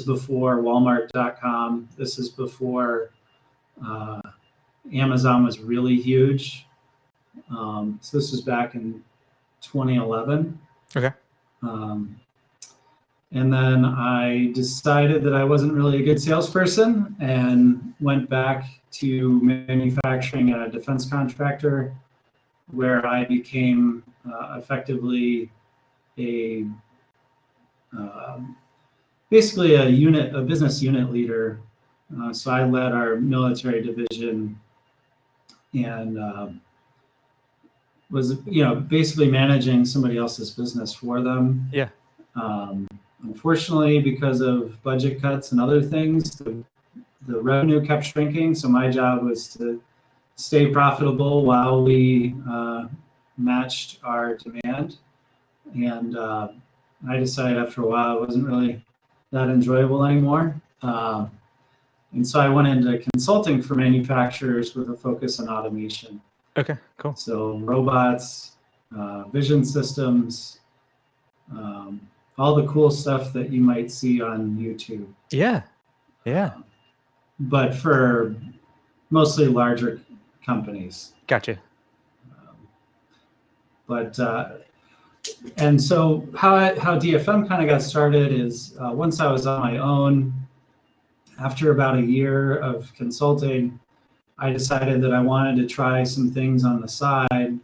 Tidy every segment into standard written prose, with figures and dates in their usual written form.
before Walmart.com. This is before Amazon was really huge. So this was back in 2011. Okay. And then I decided that I wasn't really a good salesperson and went back to manufacturing at a defense contractor, where I became effectively basically a business unit leader. So I led our military division and was basically managing somebody else's business for them. Yeah. Unfortunately, because of budget cuts and other things, the revenue kept shrinking. So my job was to stay profitable while we matched our demand. And I decided after a while it wasn't really that enjoyable anymore. And so I went into consulting for manufacturers with a focus on automation. Okay, cool. So robots, vision systems, all the cool stuff that you might see on YouTube. Yeah, yeah. But for mostly larger companies. Gotcha. And so how DFM kind of got started is once I was on my own, after about a year of consulting, I decided that I wanted to try some things on the side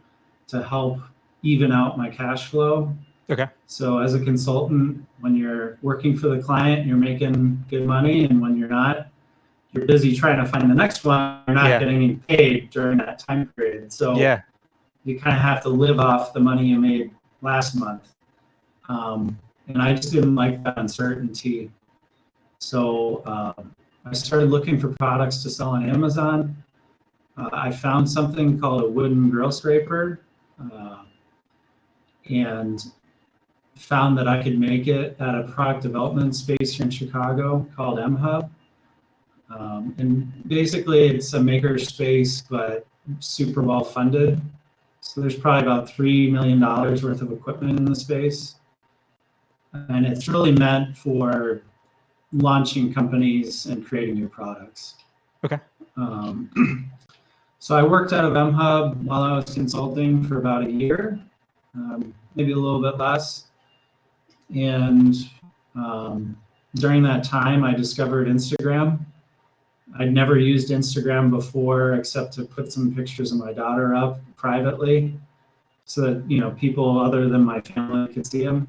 to help even out my cash flow. Okay. So as a consultant, when you're working for the client, you're making good money, and when you're not, you're busy trying to find the next one. You're not getting any paid during that time period. So you kind of have to live off the money you made last month. And I just didn't like that uncertainty. So I started looking for products to sell on Amazon. I found something called a wooden grill scraper and found that I could make it at a product development space here in Chicago called MHub. And basically it's a maker space, but super well funded. So there's probably about $3 million worth of equipment in the space. And it's really meant for launching companies and creating new products. Okay. So I worked out of MHub while I was consulting for about a year, maybe a little bit less. And during that time, I discovered Instagram. I'd never used Instagram before except to put some pictures of my daughter up privately so that people other than my family could see them.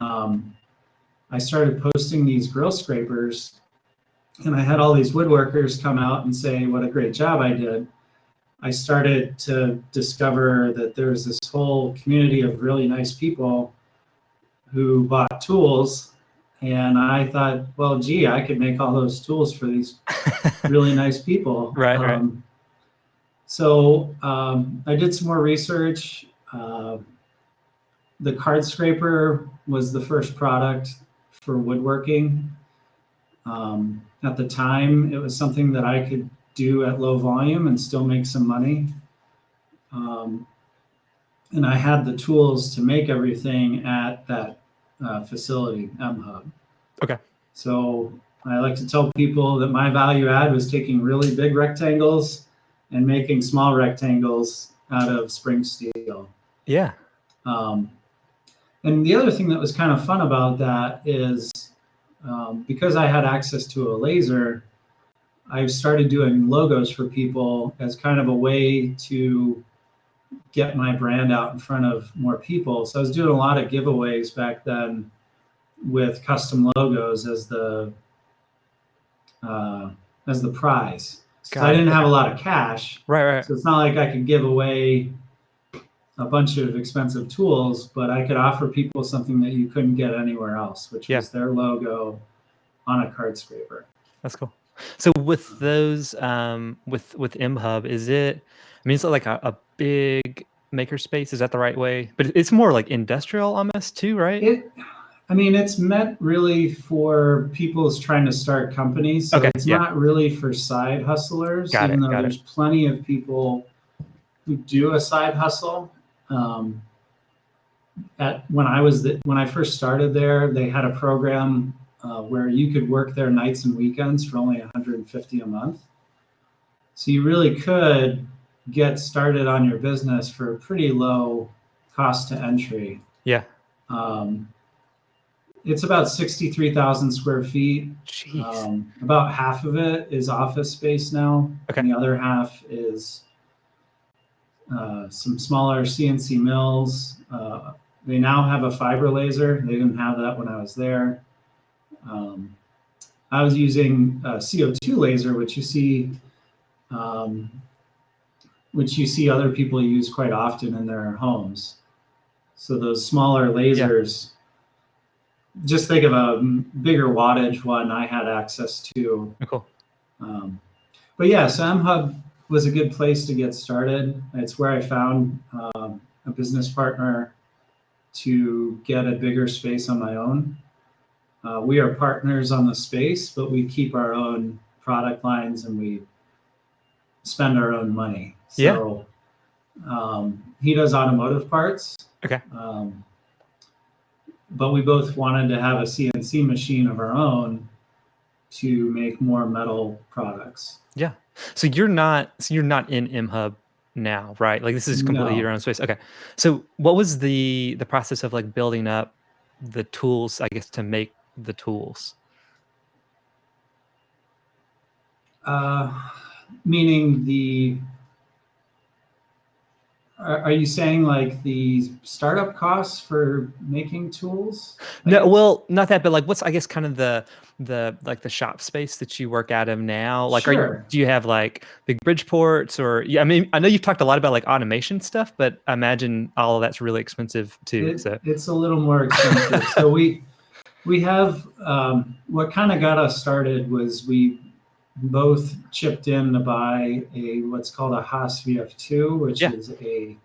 I started posting these grill scrapers, and I had all these woodworkers come out and say what a great job I did. I started to discover that there's this whole community of really nice people who bought tools, and I thought, well, gee, I could make all those tools for these really nice people. Right. So I did some more research. The card scraper was the first product for woodworking. At the time, it was something that I could do at low volume and still make some money. And I had the tools to make everything at that facility, MHub. Okay. So I like to tell people that my value add was taking really big rectangles and making small rectangles out of spring steel. Yeah. And the other thing that was kind of fun about that is because I had access to a laser, I started doing logos for people as kind of a way to get my brand out in front of more people. So I was doing a lot of giveaways back then with custom logos as the prize. So I didn't have a lot of cash. Right. So it's not like I could give away a bunch of expensive tools, but I could offer people something that you couldn't get anywhere else, which was their logo on a card scraper. That's cool. So with those, with MHub, it's like a big makerspace. Is that the right way? But it's more like industrial almost too, right? It's meant really for people who's trying to start companies. So it's not really for side hustlers, even though there's plenty of people who do a side hustle. When I first started there, they had a program where you could work there nights and weekends for only $150 a month. So you really could get started on your business for a pretty low cost to entry. Yeah. It's about 63,000 square feet. Jeez. About half of it is office space now. Okay. And the other half is some smaller CNC mills. They now have a fiber laser. They didn't have that when I was there. I was using a CO2 laser, which you see other people use quite often in their homes. So those smaller lasers, just think of a bigger wattage one I had access to. Cool. But yeah, so MHub was a good place to get started. It's where I found a business partner to get a bigger space on my own. We are partners on the space, but we keep our own product lines and we spend our own money. So he does automotive parts. Okay. But we both wanted to have a CNC machine of our own to make more metal products. Yeah. So you're not in MHub now, right? Like this is completely your own space. Okay. So what was the process of like building up the tools, I guess, to make the tools? Meaning are you saying like the startup costs for making tools? No, well, not that, but like what's, I guess, kind of the like the shop space that you work out of now? Like, Sure. do you have like big Bridgeports or, I mean, I know you've talked a lot about like automation stuff, but I imagine all of that's really expensive too. It's a little more expensive. So we have, what kind of got us started was we both chipped in to buy what's called a Haas VF2, which is a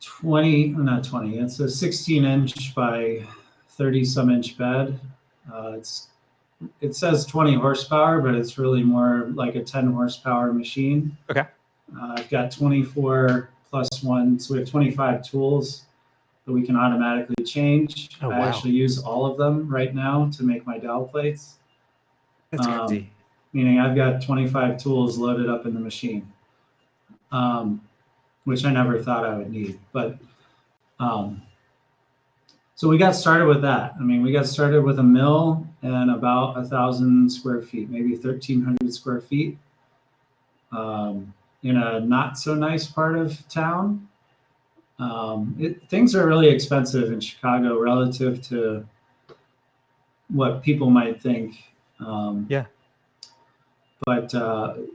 20, it's a 16-inch by 30-some-inch bed. It says 20 horsepower, but it's really more like a 10 horsepower machine. Okay. I've got 24 plus 1, so we have 25 tools that we can automatically change. Oh, wow. I actually use all of them right now to make my dowel plates. That's crazy. Meaning I've got 25 tools loaded up in the machine, which I never thought I would need. But so we got started with that. I mean, we got started with a mill and about 1,000 square feet, maybe 1,300 square feet, in a not so nice part of town. Things are really expensive in Chicago relative to what people might think. But so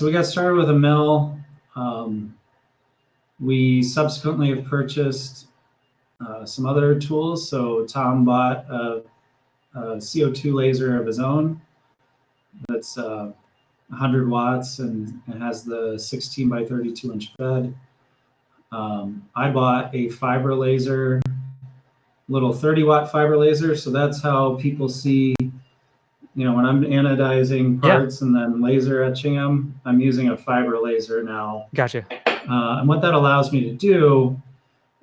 we got started with a mill. We subsequently have purchased some other tools. So Tom bought a CO2 laser of his own that's 100 watts and it has the 16 by 32 inch bed. I bought a fiber laser, little 30-watt fiber laser. So that's how people see, when I'm anodizing parts and then laser etching them, I'm using a fiber laser now. Gotcha. And what that allows me to do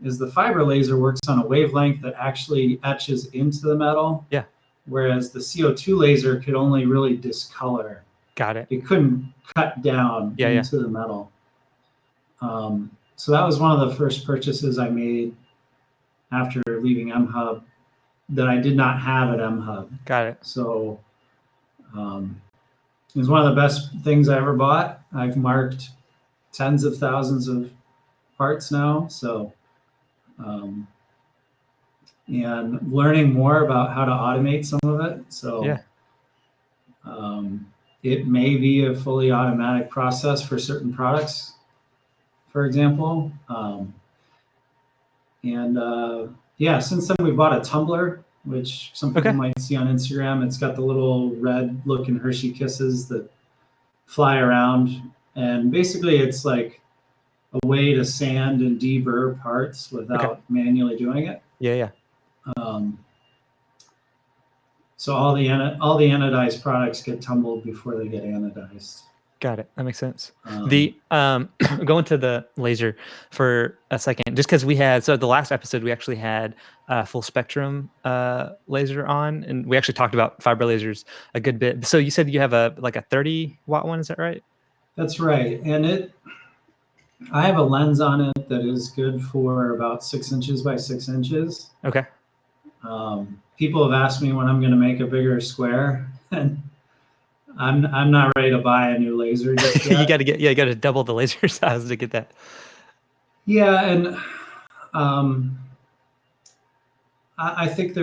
is the fiber laser works on a wavelength that actually etches into the metal. Yeah. Whereas the CO2 laser could only really discolor. Got it. It couldn't cut down into the metal. So that was one of the first purchases I made after leaving MHub that I did not have at MHub. Got it. So it was one of the best things I ever bought. I've marked tens of thousands of parts now. So, and learning more about how to automate some of it. So it may be a fully automatic process for certain products, for example. Since then we bought a tumbler, which some people might see on Instagram. It's got the little red looking Hershey Kisses that fly around. And basically it's like a way to sand and deburr parts without manually doing it. So all the anodized products get tumbled before they get anodized. Got it. That makes sense. The going to the laser for a second, just because the last episode we actually had full spectrum laser on, and we actually talked about fiber lasers a good bit. So you said you have a 30-watt one, is that right? That's right. And I have a lens on it that is good for about 6 inches by 6 inches. Okay. People have asked me when I'm going to make a bigger square, and I'm not ready to buy a new laser just yet. you got to double the laser size to get that. Yeah, and I think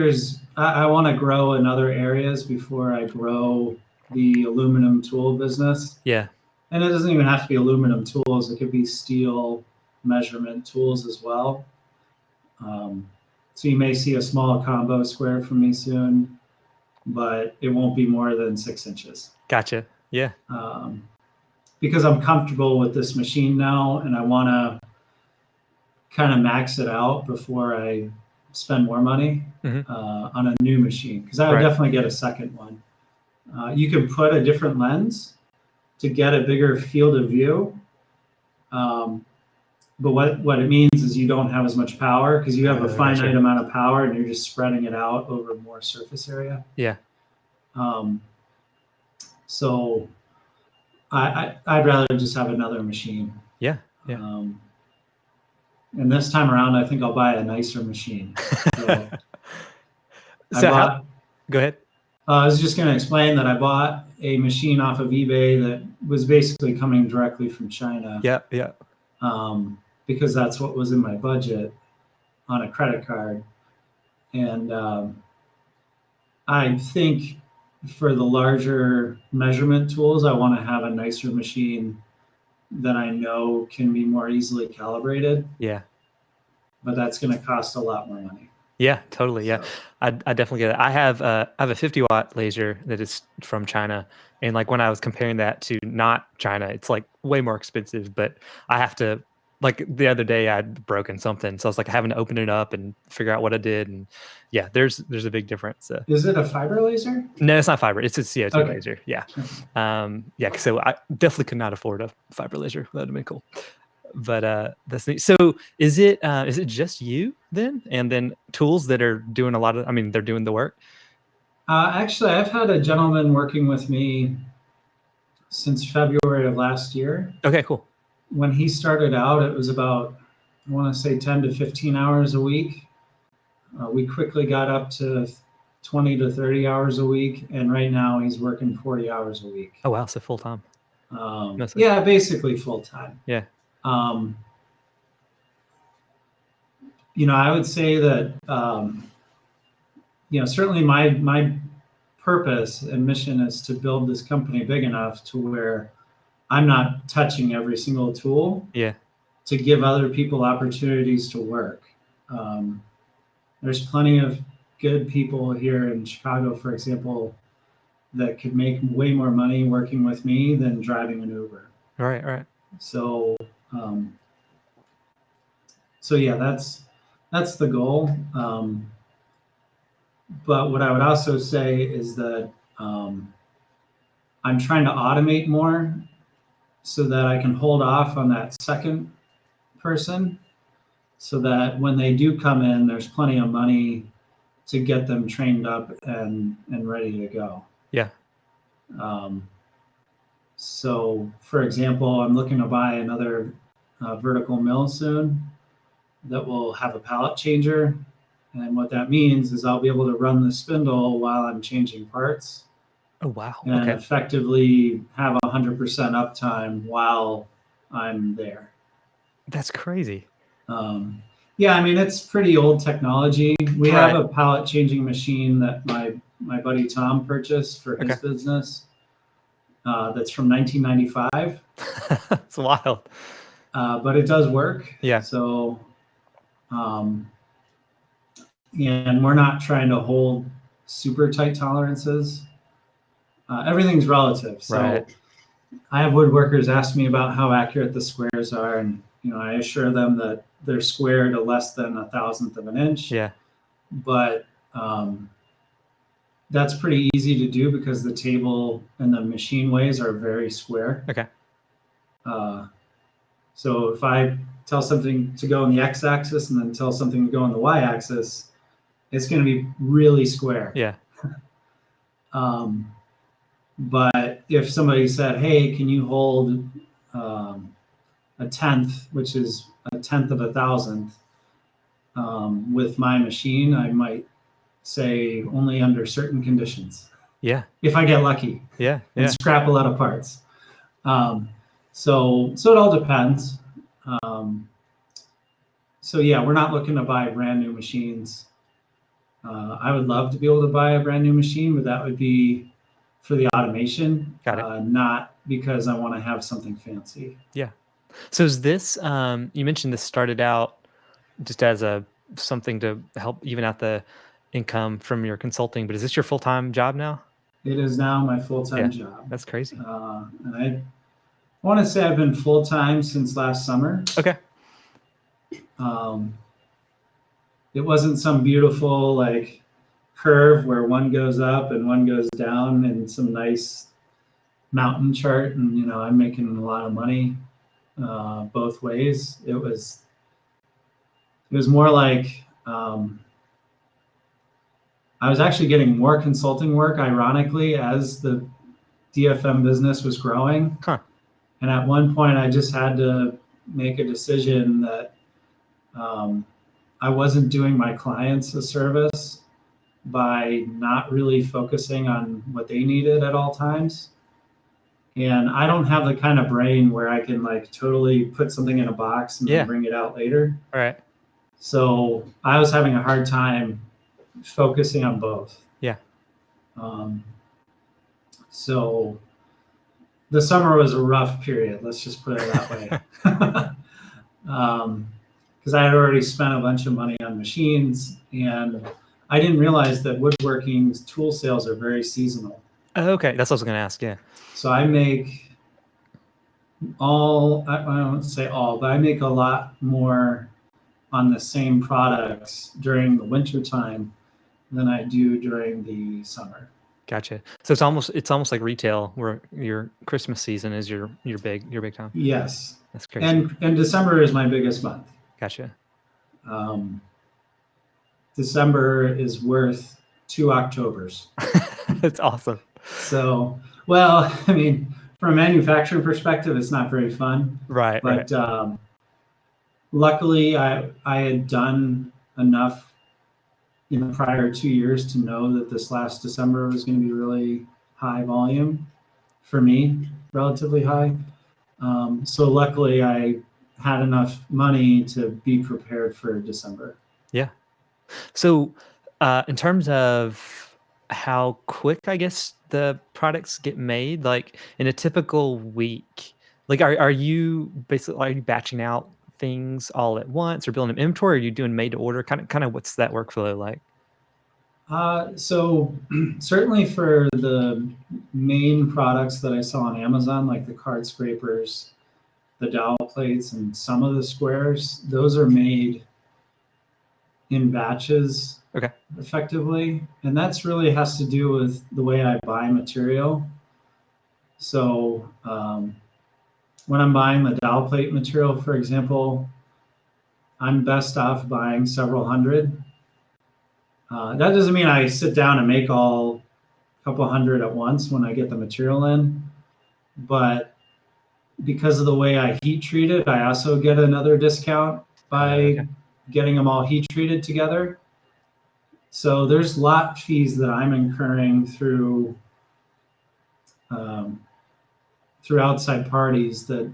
I want to grow in other areas before I grow the aluminum tool business. Yeah. And it doesn't even have to be aluminum tools. It could be steel measurement tools as well. So you may see a small combo square from me soon, but it won't be more than 6 inches. Gotcha. Yeah. Because I'm comfortable with this machine now, and I want to kind of max it out before I spend more money on a new machine. Because I would definitely get a second one. You can put a different lens to get a bigger field of view. But what it means is you don't have as much power because you have a finite amount of power and you're just spreading it out over more surface area. Yeah. So I'd rather just have another machine. Yeah. Yeah. And this time around, I think I'll buy a nicer machine. Go ahead. I was just going to explain that I bought a machine off of eBay that was basically coming directly from China. Yeah. Yeah. Because that's what was in my budget on a credit card. And I think for the larger measurement tools, I want to have a nicer machine that I know can be more easily calibrated. Yeah. But that's going to cost a lot more money. Yeah, totally. Yeah. So, I definitely get it. I have a 50-watt laser that is from China. And like when I was comparing that to not China, it's like way more expensive, but I have to, like the other day I'd broken something. So I was like having to open it up and figure out what I did. And yeah, there's a big difference. Is it a fiber laser? No, it's not fiber. It's a CO2 laser. Yeah. So I definitely could not afford a fiber laser. That would have been cool. But that's neat. So is it just you then? And then tools that are doing they're doing the work? Actually, I've had a gentleman working with me since February of last year. Okay, cool. When he started out, it was about, I want to say 10 to 15 hours a week. We quickly got up to 20 to 30 hours a week. And right now he's working 40 hours a week. Oh, wow. So full time. Yeah, basically full time. Yeah. I would say that, certainly my purpose and mission is to build this company big enough to where I'm not touching every single tool. Yeah. To give other people opportunities to work. There's plenty of good people here in Chicago, for example, that could make way more money working with me than driving an Uber. Right. So yeah, that's the goal. But what I would also say is that I'm trying to automate more so that I can hold off on that second person so that when they do come in, there's plenty of money to get them trained up and ready to go. Yeah. So, for example, I'm looking to buy another vertical mill soon that will have a pallet changer. And what that means is I'll be able to run the spindle while I'm changing parts. Oh, wow. And effectively have 100% uptime while I'm there. That's crazy. It's pretty old technology. We have a pallet changing machine that my buddy Tom purchased for his business. That's from 1995. It's wild. But it does work. Yeah. So, and we're not trying to hold super tight tolerances. Everything's relative. So I have woodworkers ask me about how accurate the squares are, and I assure them that they're square to less than 1,000th of an inch. Yeah. But that's pretty easy to do because the table and the machine ways are very square. Okay. So if I tell something to go on the x-axis and then tell something to go on the y-axis, it's going to be really square. Yeah. But if somebody said, hey, can you hold a tenth, which is a tenth of a thousandth, with my machine, I might say only under certain conditions. Yeah. If I get lucky. Yeah. And scrap a lot of parts. So it all depends. So yeah, we're not looking to buy brand new machines. I would love to be able to buy a brand new machine, but that would be for the automation, not because I want to have something fancy. Yeah. So is this, you mentioned this started out just as something to help even out the income from your consulting, but is this your full-time job now? It is now my full-time job. That's crazy. And I want to say I've been full-time since last summer. Okay. It wasn't some beautiful like curve where one goes up and one goes down in some nice mountain chart, and I'm making a lot of money both ways. It was more like I was actually getting more consulting work, ironically, as the DFM business was growing. Huh. And at one point, I just had to make a decision that I wasn't doing my clients a service by not really focusing on what they needed at all times. And I don't have the kind of brain where I can like totally put something in a box and then bring it out later. All right. So I was having a hard time focusing on both. Yeah. So the summer was a rough period. Let's just put it that way. Because I had already spent a bunch of money on machines, and I didn't realize that woodworking tool sales are very seasonal. Oh, okay. That's what I was going to ask. Yeah. So I make I don't say all, but I make a lot more on the same products during the winter time than I do during the summer. Gotcha. So it's almost like retail, where your Christmas season is your big time. Yes. That's crazy. And December is my biggest month. Gotcha. December is worth 2 Octobers. That's awesome. So, well, I mean, from a manufacturing perspective, it's not very fun. Right. But luckily, I had done enough in the prior 2 years to know that this last December was going to be really high volume for me, relatively high. So luckily, I had enough money to be prepared for December. Yeah. So in terms of how quick, I guess, the products get made, like in a typical week, like are you batching out things all at once or building an inventory? Or are you doing made to order? Kind of what's that workflow like? So certainly for the main products that I saw on Amazon, like the card scrapers, the dowel plates, and some of the squares, those are made in batches. Okay. Effectively. And that's really has to do with the way I buy material. So when I'm buying the dowel plate material, for example, I'm best off buying several hundred. That doesn't mean I sit down and make a couple hundred at once when I get the material in, but because of the way I heat treat it, I also get another discount by getting them all heat treated together. So there's lot fees that I'm incurring through outside parties that,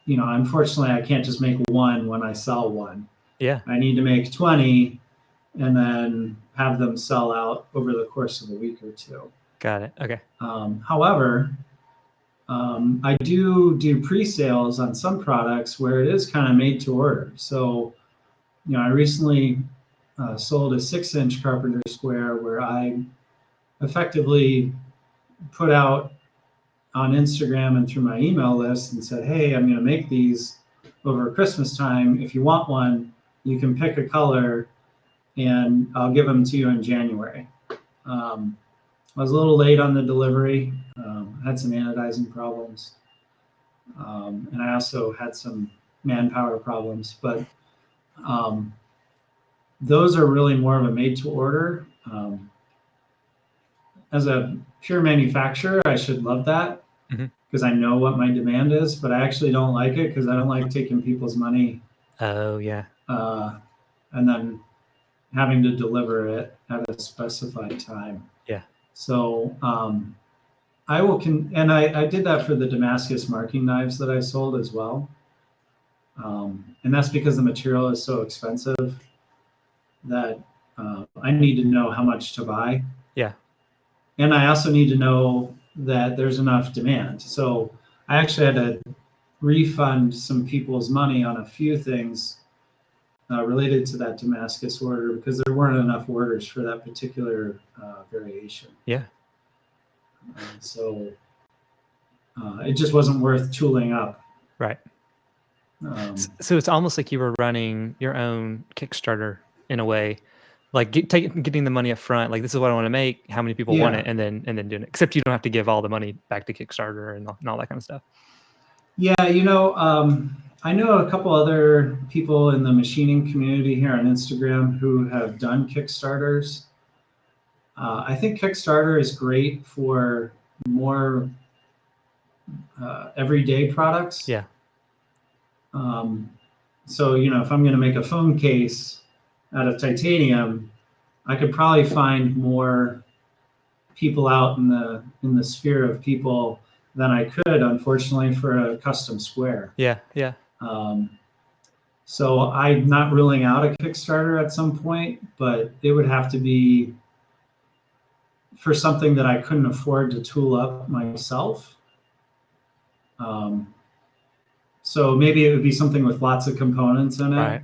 unfortunately I can't just make one when I sell one. Yeah. I need to make 20 and then have them sell out over the course of a week or two. Got it. Okay. However, I do pre-sales on some products where it is kind of made to order. So, I recently sold a 6-inch carpenter square where I effectively put out on Instagram and through my email list and said, hey, I'm going to make these over Christmas time. If you want one, you can pick a color and I'll give them to you in January. I was a little late on the delivery. I had some anodizing problems. And I also had some manpower problems, but those are really more of a made to order. As a pure manufacturer, I should love that because I know what my demand is, but I actually don't like it because I don't like taking people's money. Oh, yeah. And then having to deliver it at a specified time. Yeah. So I will and I did that for the Damascus marking knives that I sold as well. And that's because the material is so expensive that I need to know how much to buy. Yeah. And I also need to know that there's enough demand. So I actually had to refund some people's money on a few things related to that Damascus order because there weren't enough orders for that particular variation. Yeah. So it just wasn't worth tooling up. Right. So it's almost like you were running your own Kickstarter in a way, like getting the money up front. Like, this is what I want to make. How many people want it, and then doing it. Except you don't have to give all the money back to Kickstarter and all that kind of stuff. Yeah, I know a couple other people in the machining community here on Instagram who have done Kickstarters. I think Kickstarter is great for more everyday products. Yeah. So, if I'm going to make a phone case out of titanium, I could probably find more people out in the sphere of people than I could, unfortunately, for a custom square. Yeah, yeah. So I'm not ruling out a Kickstarter at some point, but it would have to be for something that I couldn't afford to tool up myself. So maybe it would be something with lots of components in it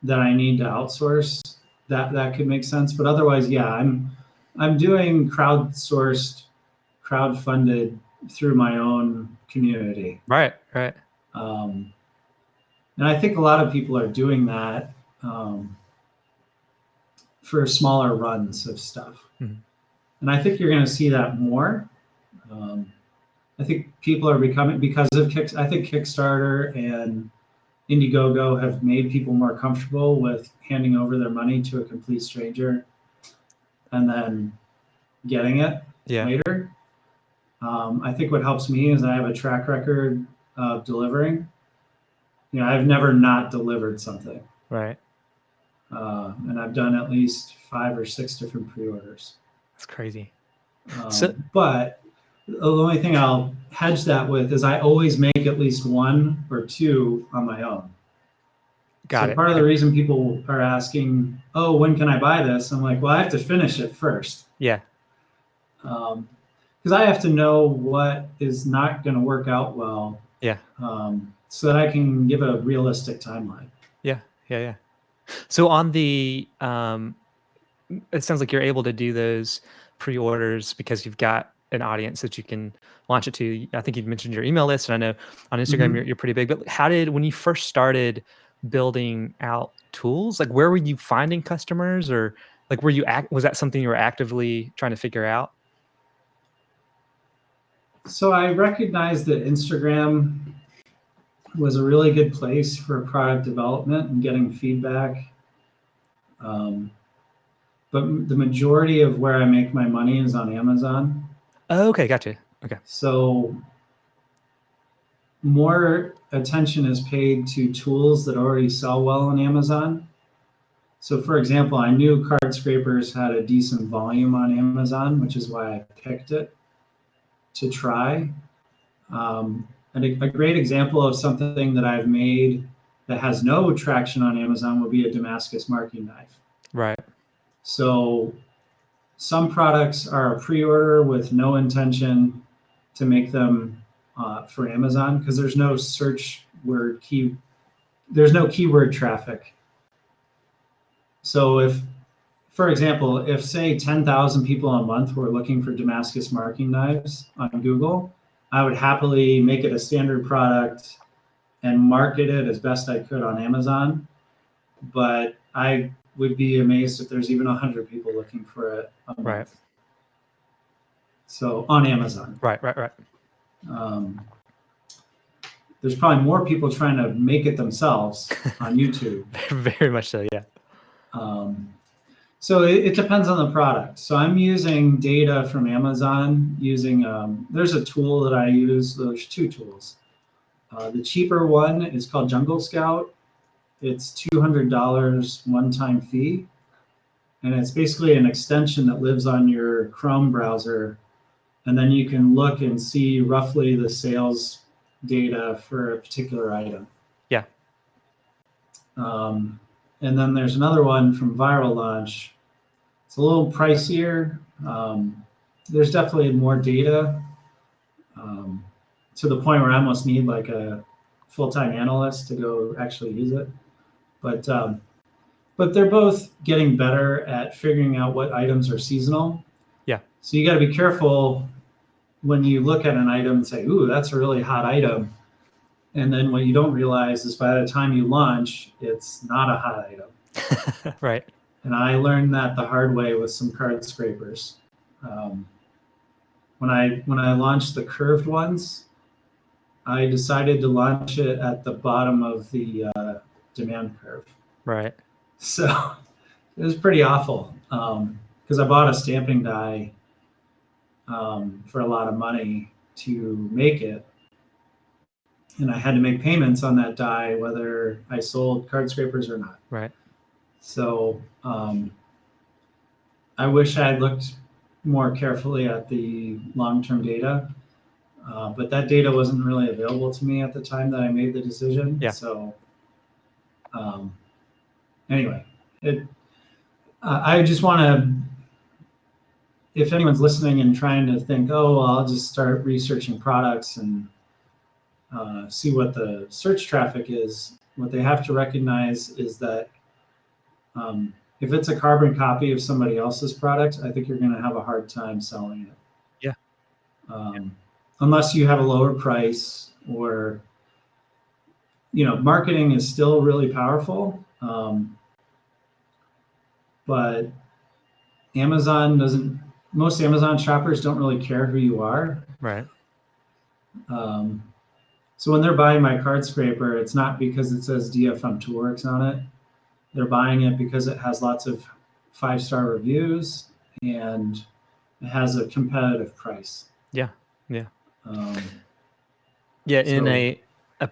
that I need to outsource. That could make sense. But otherwise, yeah, I'm doing crowdsourced, crowdfunded through my own community. Right. And I think a lot of people are doing that for smaller runs of stuff. And I think you're going to see that more. I think people are becoming, because of I think Kickstarter and Indiegogo have made people more comfortable with handing over their money to a complete stranger and then getting it later. I think what helps me is I have a track record of delivering. I've never not delivered something. Right. And I've done at least 5 or 6 different pre-orders. That's crazy. But the only thing I'll hedge that with is I always make at least 1 or 2 on my own. Got it. Part of the reason people are asking, oh, when can I buy this? I'm like, well, I have to finish it first. Yeah. Because I have to know what is not going to work out well. Yeah. So that I can give a realistic timeline. Yeah. So on the, it sounds like you're able to do those pre-orders because you've got an audience that you can launch it to. I think you mentioned your email list, and I know on Instagram you're pretty big. But when you first started building out tools, like, where were you finding customers, or like was that something you were actively trying to figure out? So I recognized that Instagram was a really good place for product development and getting feedback. But the majority of where I make my money is on Amazon. Oh, okay, gotcha. Okay. So more attention is paid to tools that already sell well on Amazon. So for example, I knew card scrapers had a decent volume on Amazon, which is why I picked it to try. And a great example of something that I've made that has no traction on Amazon would be a Damascus marking knife. Right. So some products are a pre-order with no intention to make them for Amazon because there's no there's no keyword traffic. So for example, if say 10,000 people a month were looking for Damascus marking knives on Google, I would happily make it a standard product and market it as best I could on Amazon. But I would be amazed if there's even 100 people looking for it a month. Right. So on Amazon. Right. There's probably more people trying to make it themselves on YouTube. Very much so, yeah. So it depends on the product. So I'm using data from Amazon using, there's a tool that I use. There's two tools. The cheaper one is called Jungle Scout. It's $200 one-time fee. And it's basically an extension that lives on your Chrome browser. And then you can look and see roughly the sales data for a particular item. Yeah. And then there's another one from Viral Launch. It's a little pricier. There's definitely more data to the point where I almost need like a full-time analyst to go actually use it. But they're both getting better at figuring out what items are seasonal. Yeah. So you got to be careful when you look at an item and say, ooh, that's a really hot item. And then what you don't realize is by the time you launch, it's not a hot item. Right. And I learned that the hard way with some card scrapers. When I launched the curved ones, I decided to launch it at the bottom of the demand curve. Right. So it was pretty awful because I bought a stamping die for a lot of money to make it. And I had to make payments on that die, whether I sold card scrapers or not. Right. So I wish I had looked more carefully at the long-term data, but that data wasn't really available to me at the time that I made the decision. Yeah. So anyway, I just want to, if anyone's listening and trying to think, oh, well, I'll just start researching products and see what the search traffic is, what they have to recognize is that if it's a carbon copy of somebody else's product, I think you're going to have a hard time selling it. Yeah. Unless you have a lower price or, marketing is still really powerful. But most Amazon shoppers don't really care who you are. Right. So when they're buying my card scraper, it's not because it says DFM Toolworks on it. They're buying it because it has lots of 5-star reviews and it has a competitive price. Yeah. In a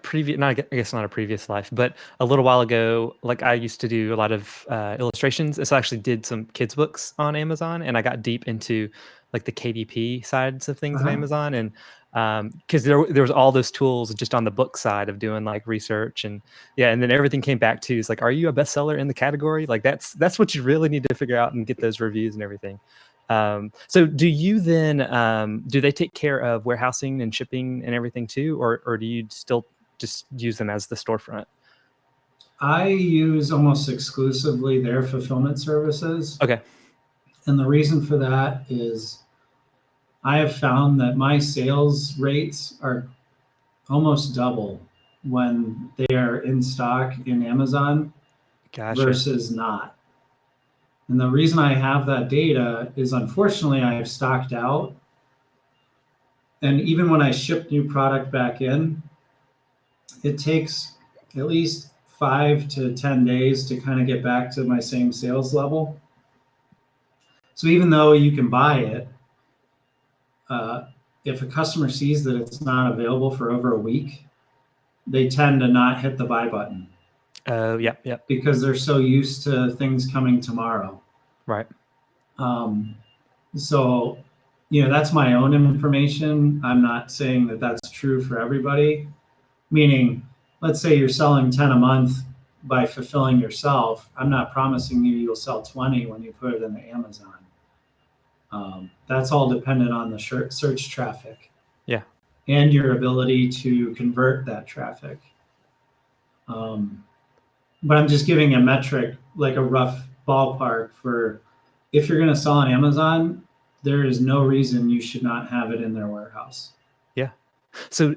previous, I guess not a previous life, but a little while ago, like I used to do a lot of illustrations. So I actually did some kids books on Amazon, and I got deep into like the KDP sides of things on Amazon, and because there was all those tools just on the book side of doing like research and then everything came back to is like, are you a bestseller in the category? Like that's what you really need to figure out and get those reviews and everything. So do you then do they take care of warehousing and shipping and everything too, or do you still just use them as the storefront? I use almost exclusively their fulfillment services. Okay. And the reason for that is I have found that my sales rates are almost double when they are in stock in Amazon versus not. And the reason I have that data is unfortunately I have stocked out. And even when I ship new product back in, it takes at least 5 to 10 days to kind of get back to my same sales level. So even though you can buy it, if a customer sees that it's not available for over a week, they tend to not hit the buy button. Yeah. Because they're so used to things coming tomorrow. Right. So, that's my own information. I'm not saying that that's true for everybody. Meaning, let's say you're selling 10 a month by fulfilling yourself. I'm not promising you'll sell 20 when you put it in the Amazon. That's all dependent on the search traffic. Yeah. And your ability to convert that traffic. But I'm just giving a metric, like a rough ballpark for if you're going to sell on Amazon, there is no reason you should not have it in their warehouse. Yeah. So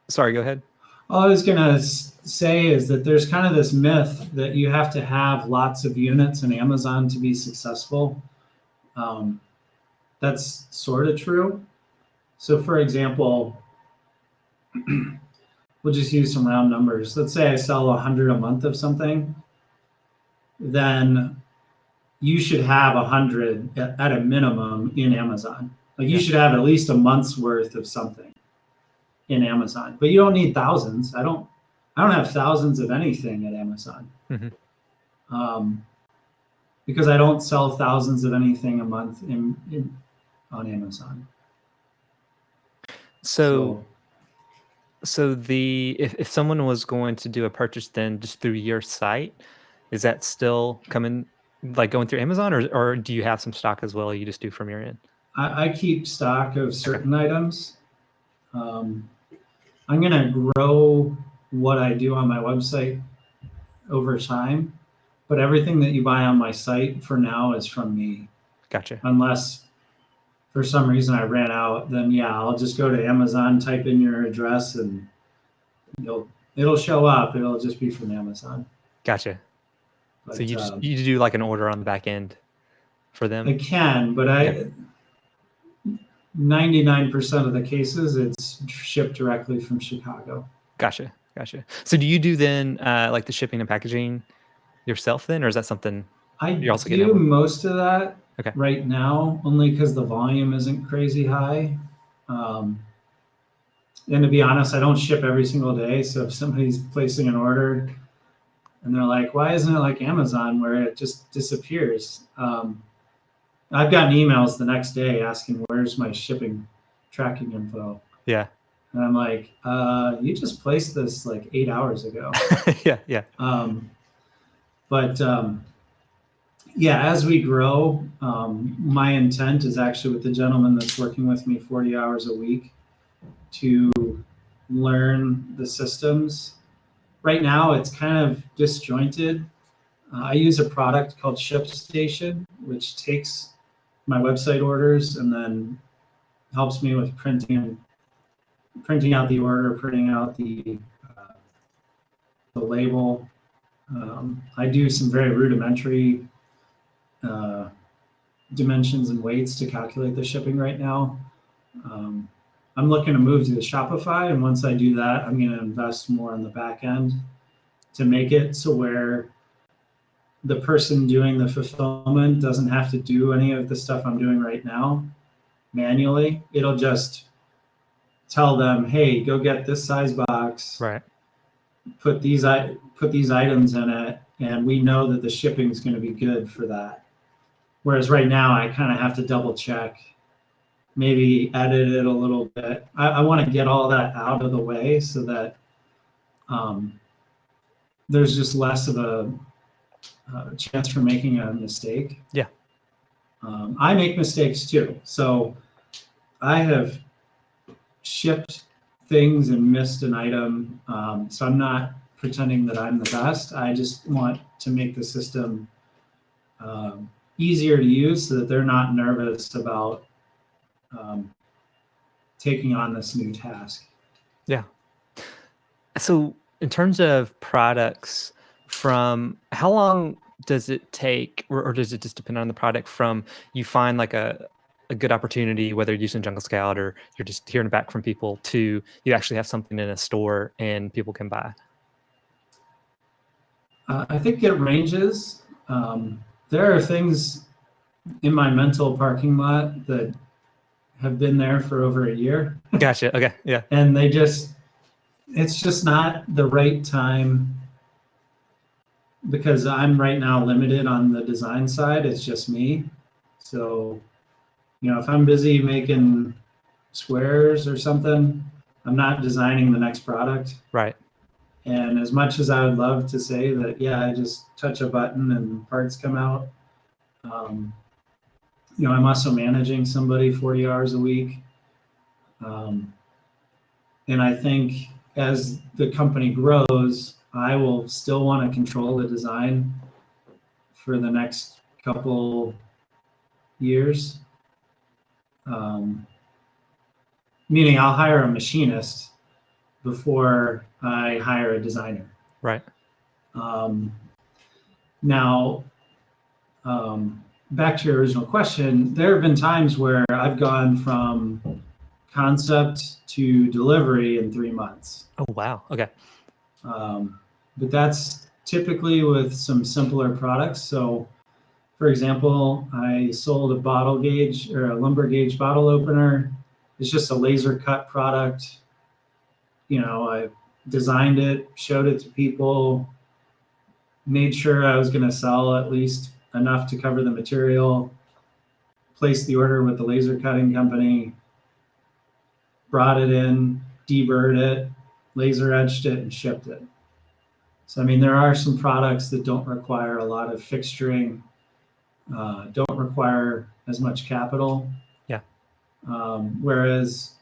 sorry, go ahead. All I was going to say is that there's kind of this myth that you have to have lots of units in Amazon to be successful. that's sort of true. So for example, we'll just use some round numbers. Let's say I sell 100 a month of something, then you should have 100 at a minimum in Amazon. Like you should have at least a month's worth of something in Amazon, but you don't need thousands. I don't have thousands of anything at Amazon. Because I don't sell thousands of anything a month on Amazon. So if someone was going to do a purchase then just through your site, is that still going through Amazon, or do you have some stock as well? You just do from your end? I keep stock of certain items. I'm going to grow what I do on my website over time, but everything that you buy on my site for now is from me. Gotcha. Unless for some reason I ran out, then yeah, I'll just go to Amazon, type in your address, and it'll show up. It'll just be from Amazon. Gotcha. But, so you do like an order on the back end for them? I can, but 99% of the cases it's shipped directly from Chicago. Gotcha. So do you do then like the shipping and packaging yourself then, or is that something you're also getting? I do most of that right now, only because the volume isn't crazy high. And to be honest, I don't ship every single day. So if somebody's placing an order and they're like, why isn't it like Amazon where it just disappears? I've gotten emails the next day asking, where's my shipping tracking info? Yeah. And I'm like, you just placed this like 8 hours ago. Yeah. Yeah, as we grow, my intent is actually with the gentleman that's working with me 40 hours a week to learn the systems. Right now, it's kind of disjointed. I use a product called ShipStation, which takes my website orders and then helps me with printing out the order, printing out the label. I do some very rudimentary dimensions and weights to calculate the shipping right now. I'm looking to move to the Shopify, and once I do that, I'm going to invest more on the back end to make it so where the person doing the fulfillment doesn't have to do any of the stuff I'm doing right now manually. It'll just tell them, hey, go get this size box, right? Put these items in it, and we know that the shipping is going to be good for that. Whereas right now, I kind of have to double check, maybe edit it a little bit. I want to get all that out of the way so that there's just less of a chance for making a mistake. Yeah. I make mistakes too. So I have shipped things and missed an item. So I'm not pretending that I'm the best. I just want to make the system easier to use so that they're not nervous about taking on this new task. Yeah. So in terms of products, from how long does it take, or does it just depend on the product, from you find like a good opportunity, whether you're using Jungle Scout or you're just hearing back from people, to you actually have something in a store and people can buy? I think it ranges. There are things in my mental parking lot that have been there for over a year. Gotcha. Okay. Yeah. And it's just not the right time because I'm right now limited on the design side. It's just me. So, if I'm busy making squares or something, I'm not designing the next product. Right. And as much as I would love to say that, yeah, I just touch a button and parts come out, I'm also managing somebody 40 hours a week. And I think as the company grows, I will still want to control the design for the next couple years. Meaning I'll hire a machinist before I hire a designer. Right. Now, back to your original question, there have been times where I've gone from concept to delivery in 3 months. Oh, wow. Okay. But that's typically with some simpler products. So, for example, I sold a bottle gauge or a lumber gauge bottle opener. It's just a laser cut product. I designed it, showed it to people, made sure I was going to sell at least enough to cover the material, placed the order with the laser cutting company, brought it in, deburred it, laser edged it, and shipped it. So, I mean, there are some products that don't require a lot of fixturing, don't require as much capital. Yeah. Whereas,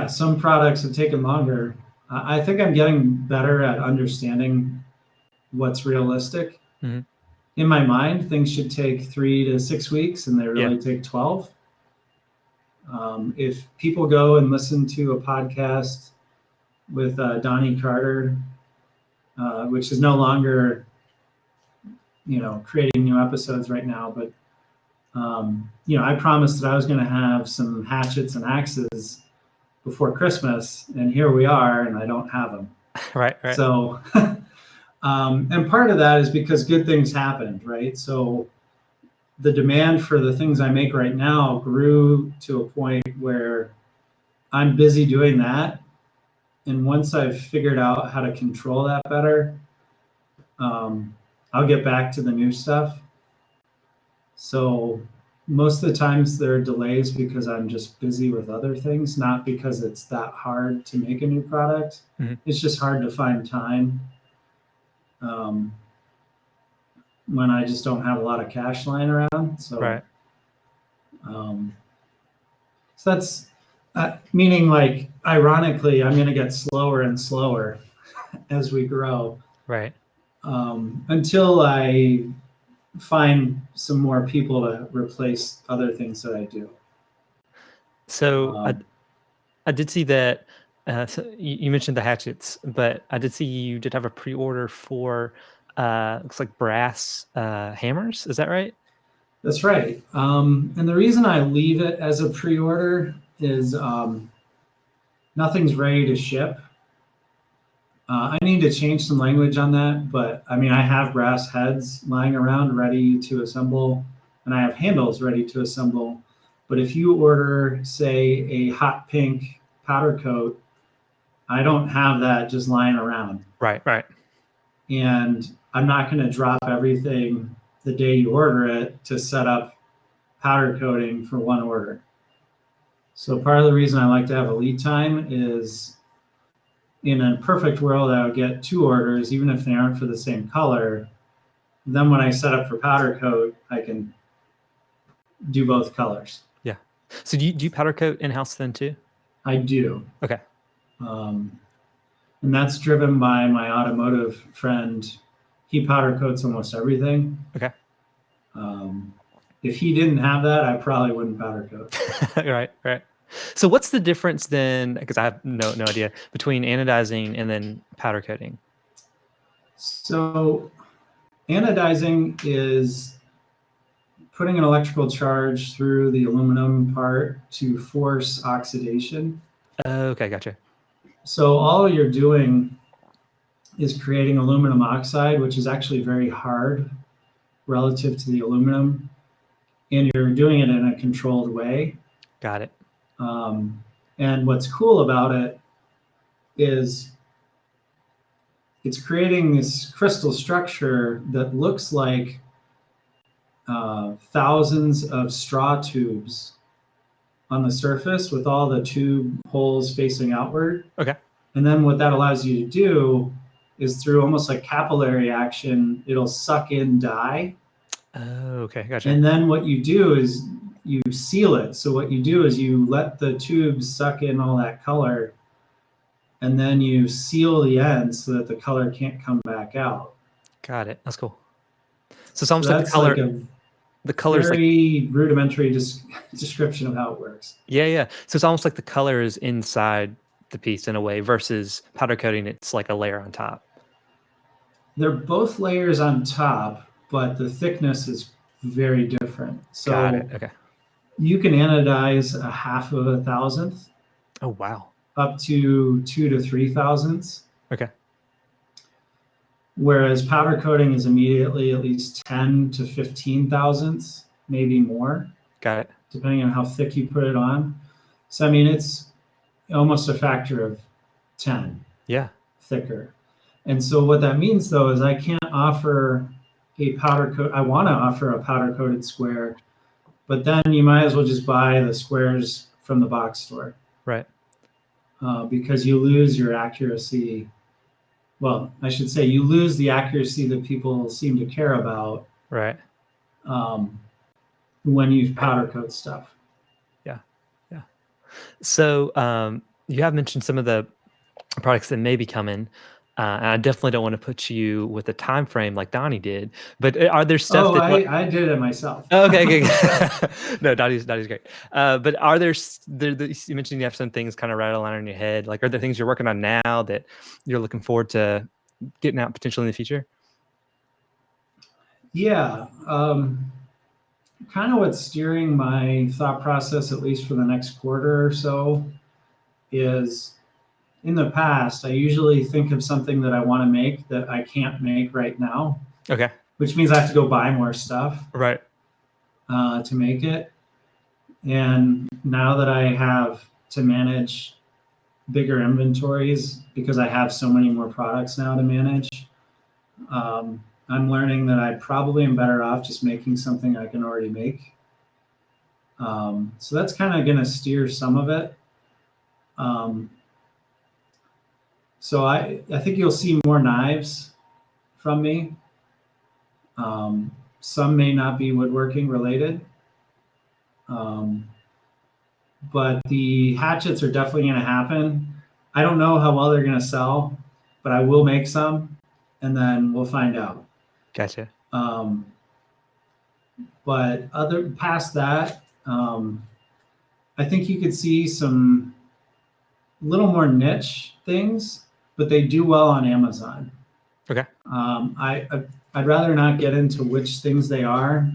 some products have taken longer. I think I'm getting better at understanding what's realistic. Mm-hmm. In my mind, things should take 3 to 6 weeks, and they really take 12. If people go and listen to a podcast with Donnie Carter, which is no longer, creating new episodes right now, but I promised that I was going to have some hatchets and axes before Christmas, and here we are, and I don't have them. Right. So, and part of that is because good things happened, right? So the demand for the things I make right now grew to a point where I'm busy doing that. And once I've figured out how to control that better, I'll get back to the new stuff. So most of the times there are delays because I'm just busy with other things, not because it's that hard to make a new product. Mm-hmm. It's just hard to find time when I just don't have a lot of cash lying around. So, right. So that's meaning, like, ironically, I'm going to get slower and slower as we grow. Right. Until I find some more people to replace other things that I do. So I did see that. So you mentioned the hatchets, but I did see you did have a pre-order for looks like brass hammers. Is that right? That's right. And the reason I leave it as a pre-order is nothing's ready to ship. I need to change some language on that, but I mean, I have brass heads lying around ready to assemble, and I have handles ready to assemble. But if you order, say, a hot pink powder coat, I don't have that just lying around. Right. And I'm not going to drop everything the day you order it to set up powder coating for one order. So part of the reason I like to have a lead time is, in a perfect world, I would get 2 orders, even if they aren't for the same color. Then when I set up for powder coat, I can do both colors. Yeah. So do you powder coat in-house then too? I do. Okay. And that's driven by my automotive friend. He powder coats almost everything. Okay. If he didn't have that, I probably wouldn't powder coat. Right. So what's the difference then, because I have no idea, between anodizing and then powder coating? So anodizing is putting an electrical charge through the aluminum part to force oxidation. Okay, gotcha. So all you're doing is creating aluminum oxide, which is actually very hard relative to the aluminum, and you're doing it in a controlled way. Got it. And what's cool about it is it's creating this crystal structure that looks like thousands of straw tubes on the surface with all the tube holes facing outward. Okay. And then what that allows you to do is, through almost like capillary action, it'll suck in dye. Oh, okay, gotcha. And then what you do is you seal it. So what you do is you let the tubes suck in all that color, and then you seal the ends so that the color can't come back out. Got it. That's cool. So it's almost like the color. Like the color is very rudimentary description of how it works. Yeah. So it's almost like the color is inside the piece in a way, versus powder coating, it's like a layer on top. They're both layers on top, but the thickness is very different. So got it. Okay. you can anodize a half of a thousandth. Oh, wow. Up to 2 to 3 thousandths. Okay. Whereas powder coating is immediately at least 10 to 15 thousandths, maybe more. Got it. Depending on how thick you put it on. So, I mean, it's almost a factor of 10 thicker. And so what that means, though, is I can't offer a powder coat. I want to offer a powder coated square, but then you might as well just buy the squares from the box store. Right. Because you lose your accuracy. Well, I should say you lose the accuracy that people seem to care about. Right. When you powder coat stuff. Yeah. So you have mentioned some of the products that may be coming. And I definitely don't want to put you with a time frame like Donnie did. But are there stuff that I did it myself. Okay. No, Dottie's great. But are there you mentioned you have some things kind of rattling around in your head. Like, are there things you're working on now that you're looking forward to getting out potentially in the future? Yeah. Kind of what's steering my thought process, at least for the next quarter or so, is in the past, I usually think of something that I want to make that I can't make right now. Okay. Which means I have to go buy more stuff. Right. To make it. And now that I have to manage bigger inventories because I have so many more products now to manage, I'm learning that I probably am better off just making something I can already make. So that's kind of going to steer some of it. So I think you'll see more knives from me. Some may not be woodworking related. But the hatchets are definitely going to happen. I don't know how well they're going to sell, but I will make some, and then we'll find out. Gotcha. But past that, I think you could see some little more niche things, but they do well on Amazon. Okay. I'd rather not get into which things they are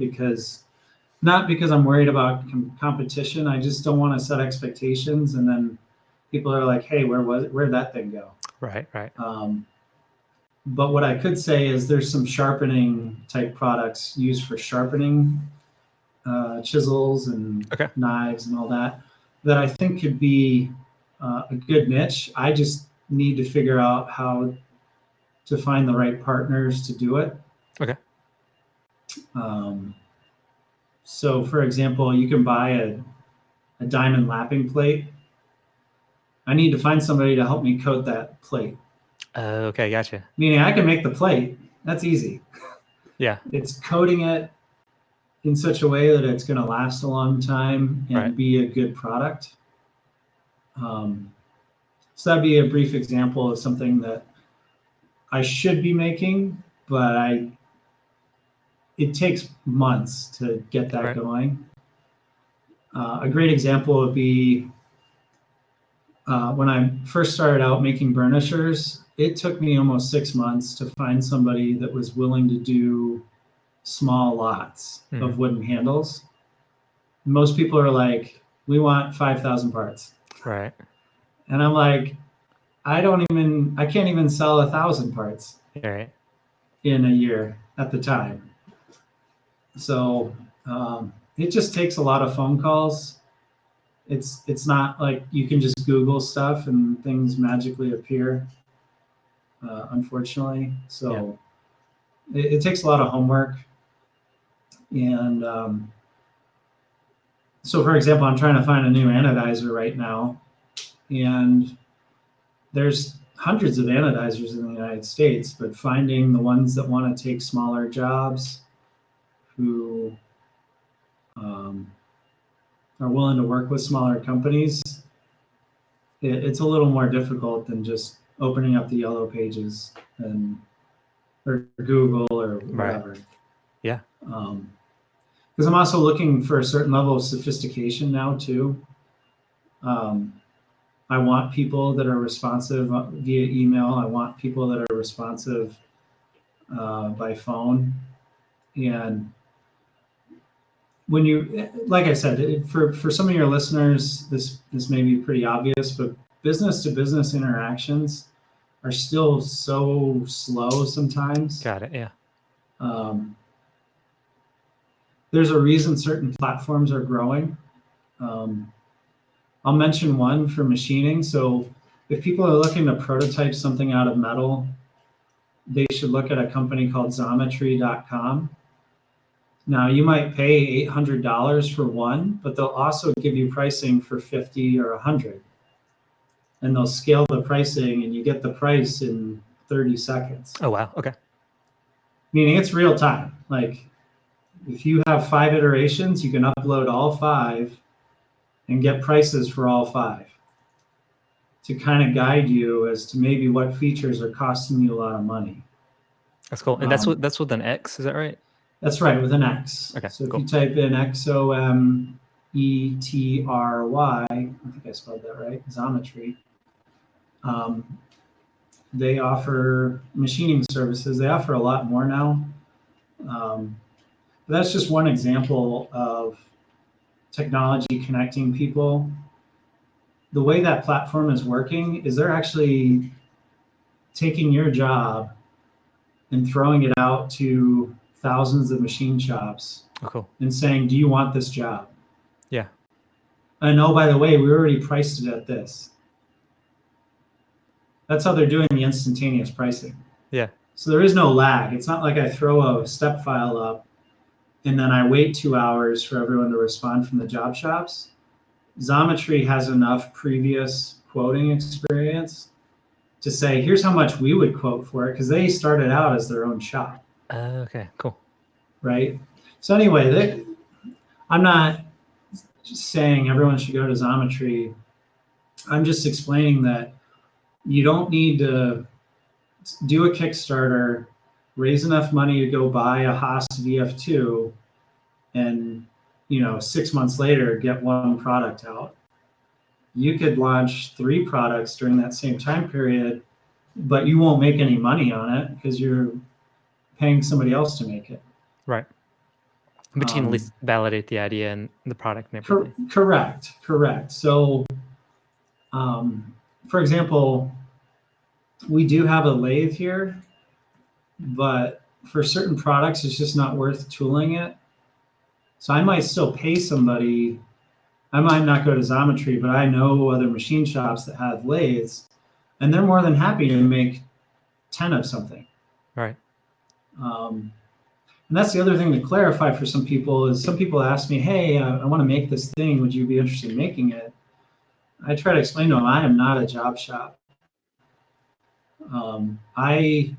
not because I'm worried about competition. I just don't want to set expectations, and then people are like, "Hey, where'd that thing go?" Right. But what I could say is there's some sharpening type products used for sharpening chisels and knives and all that I think could be a good niche. I just need to figure out how to find the right partners to do it. Okay. So, for example, you can buy a diamond lapping plate. I need to find somebody to help me coat that plate. Okay, gotcha. Meaning I can make the plate. That's easy. Yeah. It's coating it in such a way that it's going to last a long time and be a good product. So that'd be a brief example of something that I should be making, but it takes months to get that going. A great example would be when I first started out making burnishers, it took me almost 6 months to find somebody that was willing to do small lots of wooden handles. Most people are like, we want 5,000 parts. Right. And I'm like, I can't even sell 1,000 parts in a year at the time. So it just takes a lot of phone calls. It's not like you can just Google stuff and things magically appear, unfortunately. So it takes a lot of homework. And so, for example, I'm trying to find a new anodizer right now. And there's hundreds of anodizers in the United States, but finding the ones that want to take smaller jobs, who are willing to work with smaller companies, it's a little more difficult than just opening up the yellow pages or Google or whatever. Right. Yeah. Because I'm also looking for a certain level of sophistication now too. I want people that are responsive via email. I want people that are responsive by phone. And when you, like I said, for some of your listeners, this may be pretty obvious, but business to business interactions are still so slow sometimes. Got it. Yeah. There's a reason certain platforms are growing. I'll mention one for machining. So if people are looking to prototype something out of metal, they should look at a company called Xometry.com. Now you might pay $800 for one, but they'll also give you pricing for 50 or 100. And they'll scale the pricing and you get the price in 30 seconds. Oh, wow. Okay. Meaning it's real time. Like if you have 5 iterations, you can upload all 5 and get prices for all 5 to kind of guide you as to maybe what features are costing you a lot of money. That's cool. And that's with an X, is that right? That's right, with an X. Okay, so cool. if you type in Xometry, I think I spelled that right, Xometry, they offer machining services. They offer a lot more now. But that's just one example of technology connecting people. The way that platform is working is they're actually taking your job and throwing it out to thousands of machine shops. Oh, cool. And saying, do you want this job? Yeah. And oh, by the way, we already priced it at this. That's how they're doing the instantaneous pricing. Yeah. So there is no lag. It's not like I throw a step file up and then I wait 2 hours for everyone to respond from the job shops. Xometry has enough previous quoting experience to say, here's how much we would quote for it, because they started out as their own shop. Okay, cool. Right? So anyway, I'm not just saying everyone should go to Xometry. I'm just explaining that you don't need to do a Kickstarter, raise enough money to go buy a Haas VF2, and 6 months later get one product out. You could launch 3 products during that same time period, but you won't make any money on it because you're paying somebody else to make it. Right. But you can at least validate the idea and the product and everything. Correct. So, for example, we do have a lathe here, but for certain products, it's just not worth tooling it. So I might still pay somebody. I might not go to Xometry, but I know other machine shops that have lathes, and they're more than happy to make 10 of something. Right. And that's the other thing to clarify for some people is some people ask me, hey, I want to make this thing. Would you be interested in making it? I try to explain to them, I am not a job shop. I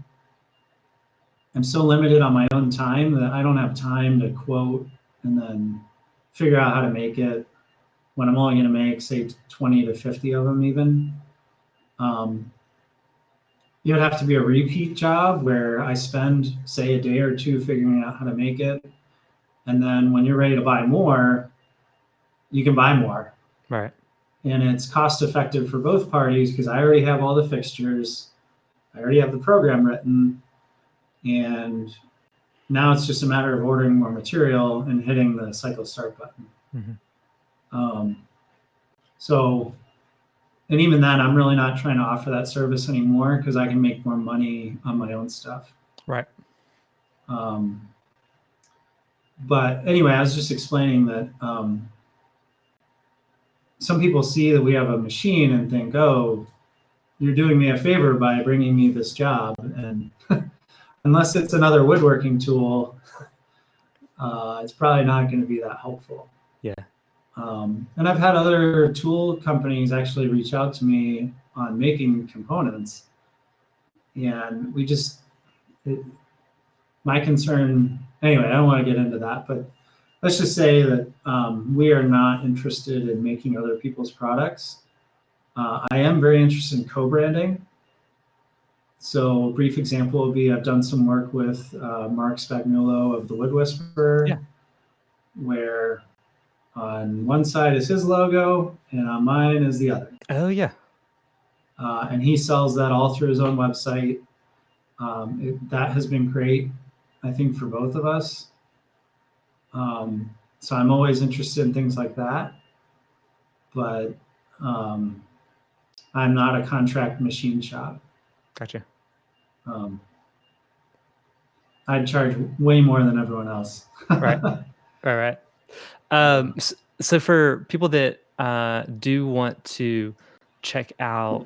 am so limited on my own time that I don't have time to quote and then figure out how to make it when I'm only going to make, say, 20 to 50 of them even. It would have to be a repeat job where I spend, say, a day or 2 figuring out how to make it. And then when you're ready to buy more, you can buy more. Right. And it's cost effective for both parties because I already have all the fixtures. I already have the program written. And now it's just a matter of ordering more material and hitting the cycle start button. Mm-hmm. And even then, I'm really not trying to offer that service anymore because I can make more money on my own stuff. Right. But anyway, I was just explaining that some people see that we have a machine and think, oh, you're doing me a favor by bringing me this job. And unless it's another woodworking tool, it's probably not going to be that helpful. Yeah. And I've had other tool companies actually reach out to me on making components. And my concern, anyway, I don't want to get into that, but let's just say that we are not interested in making other people's products. I am very interested in co-branding. So a brief example would be I've done some work with Mark Spagnuolo of The Wood Whisperer, where on one side is his logo, and on mine is the other. Oh, yeah. And he sells that all through his own website. That has been great, I think, for both of us. So I'm always interested in things like that, but I'm not a contract machine shop. Gotcha. I'd charge way more than everyone else. Right. So for people that do want to check out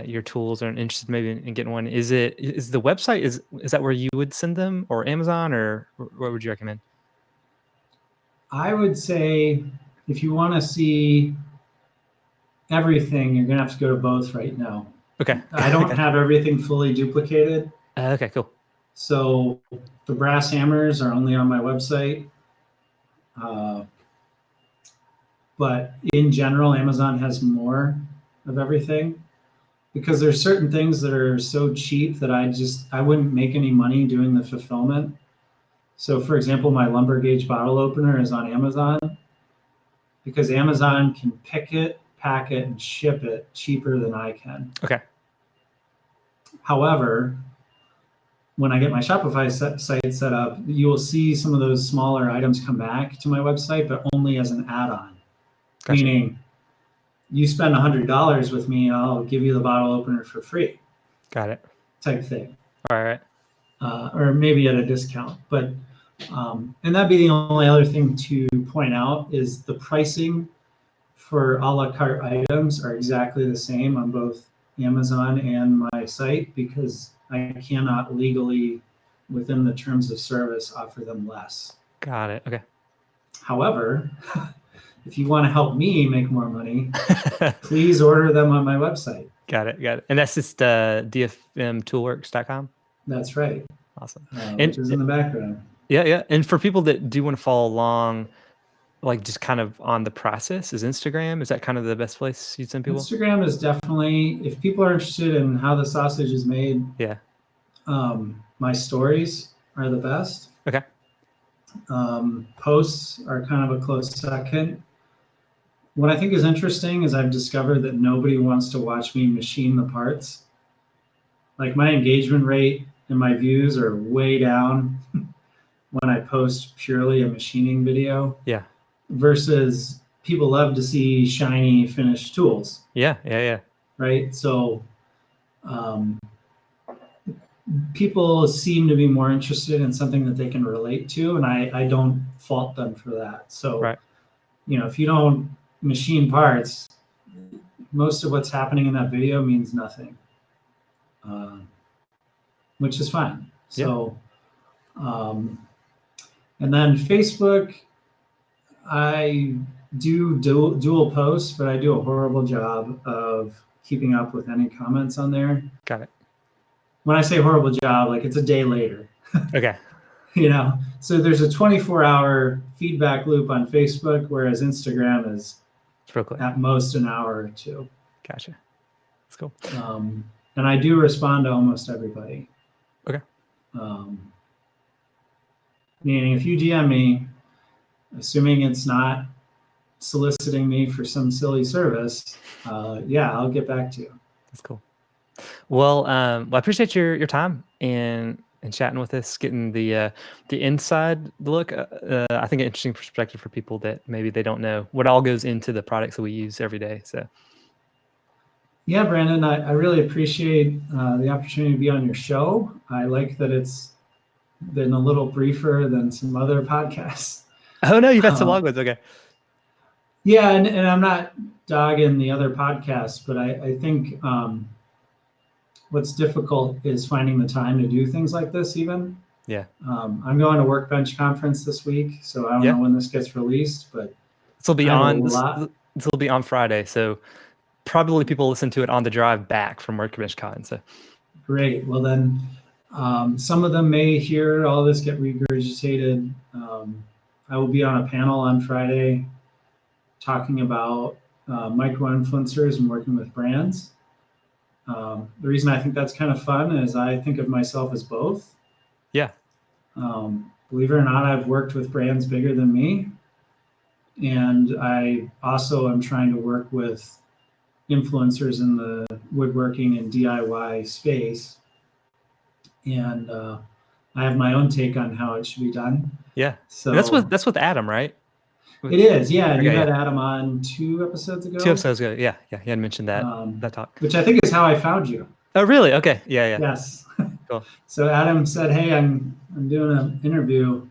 your tools or are interested maybe in getting one, is the website, is that where you would send them, or Amazon, or what would you recommend? I would say if you want to see everything, you're going to have to go to both right now. Okay. I don't have everything fully duplicated. Okay, cool. So the brass hammers are only on my website. But in general, Amazon has more of everything, because there's certain things that are so cheap that I wouldn't make any money doing the fulfillment. So for example, my lumber gauge bottle opener is on Amazon because Amazon can pick it, pack it, and ship it cheaper than I can. Okay. However, when I get my Shopify site set up, you will see some of those smaller items come back to my website, but only as an add-on. Gotcha. Meaning, you spend $100 with me, I'll give you the bottle opener for free. Got it. Type thing. All right. Or maybe at a discount. But and that'd be the only other thing to point out is the pricing for a la carte items are exactly the same on both Amazon and my site, because I cannot legally, within the terms of service, offer them less. Got it. Okay. However, if you want to help me make more money, please order them on my website. Got it. And that's just dfmtoolworks.com? That's right. Awesome. Which is in the background. Yeah. And for people that do want to follow along, like just kind of on the process, is that kind of the best place you'd send people? Instagram is definitely, if people are interested in how the sausage is made. Yeah. My stories are the best. Okay. Posts are kind of a close second. What I think is interesting is I've discovered that nobody wants to watch me machine the parts. Like my engagement rate and my views are way down when I post purely a machining video. Yeah. Versus people love to see shiny finished tools. Yeah. Right. So people seem to be more interested in something that they can relate to, and I don't fault them for that. So, right. If you don't machine parts, most of what's happening in that video means nothing, which is fine. So, and then Facebook, I do dual posts, but I do a horrible job of keeping up with any comments on there. Got it. When I say horrible job, like it's a day later. Okay. So there's a 24-hour feedback loop on Facebook, whereas Instagram is at most an hour or two. Gotcha. That's cool. And I do respond to almost everybody. Okay. Meaning if you DM me, assuming it's not soliciting me for some silly service, I'll get back to you. That's cool. Well, I appreciate your time and chatting with us, getting the inside look. I think an interesting perspective for people that maybe they don't know what all goes into the products that we use every day. So. Yeah, Brandon, I really appreciate the opportunity to be on your show. I like that it's been a little briefer than some other podcasts. Oh no, you've had some long ones. Okay. Yeah, and I'm not dogging the other podcasts, but I think what's difficult is finding the time to do things like this even. Yeah. I'm going to Workbench conference this week, so I don't know when this gets released, but this will be on Friday, so probably people listen to it on the drive back from Workbench Con. So great. Well then, some of them may hear all this get regurgitated. I will be on a panel on Friday talking about micro-influencers and working with brands. The reason I think that's kind of fun is I think of myself as both. Yeah. Believe it or not, I've worked with brands bigger than me. And I also am trying to work with influencers in the woodworking and DIY space. and I have my own take on how it should be done. Yeah. So that's with Adam, right? It is, yeah. And okay, you had Adam on 2 episodes ago. 2 episodes ago, yeah. He had mentioned that talk. Which I think is how I found you. Oh, really? Okay, yeah. Yes. Cool. So Adam said, "Hey, I'm doing an interview,"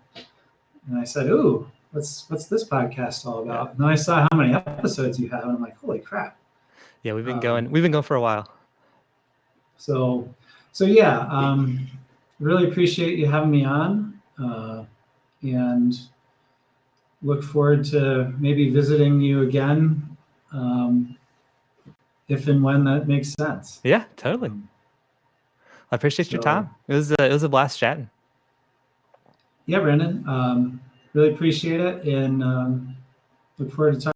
and I said, "Ooh, what's this podcast all about?" And then I saw how many episodes you have, and I'm like, "Holy crap!" Yeah, we've been going for a while. So yeah, really appreciate you having me on, and look forward to maybe visiting you again, if and when that makes sense. Yeah, totally. I appreciate your time. It was a blast chatting. Yeah, Brendan. Really appreciate it, and look forward to talking.